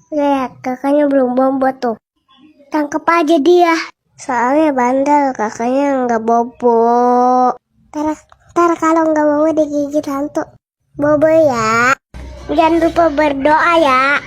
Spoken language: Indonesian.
Lihat, kakaknya belum bobo tuh. Tangkap aja dia. Soalnya bandel, kakaknya nggak bobo. Ntar kalau nggak bobo digigit hantu. Bobo ya. Jangan lupa berdoa ya.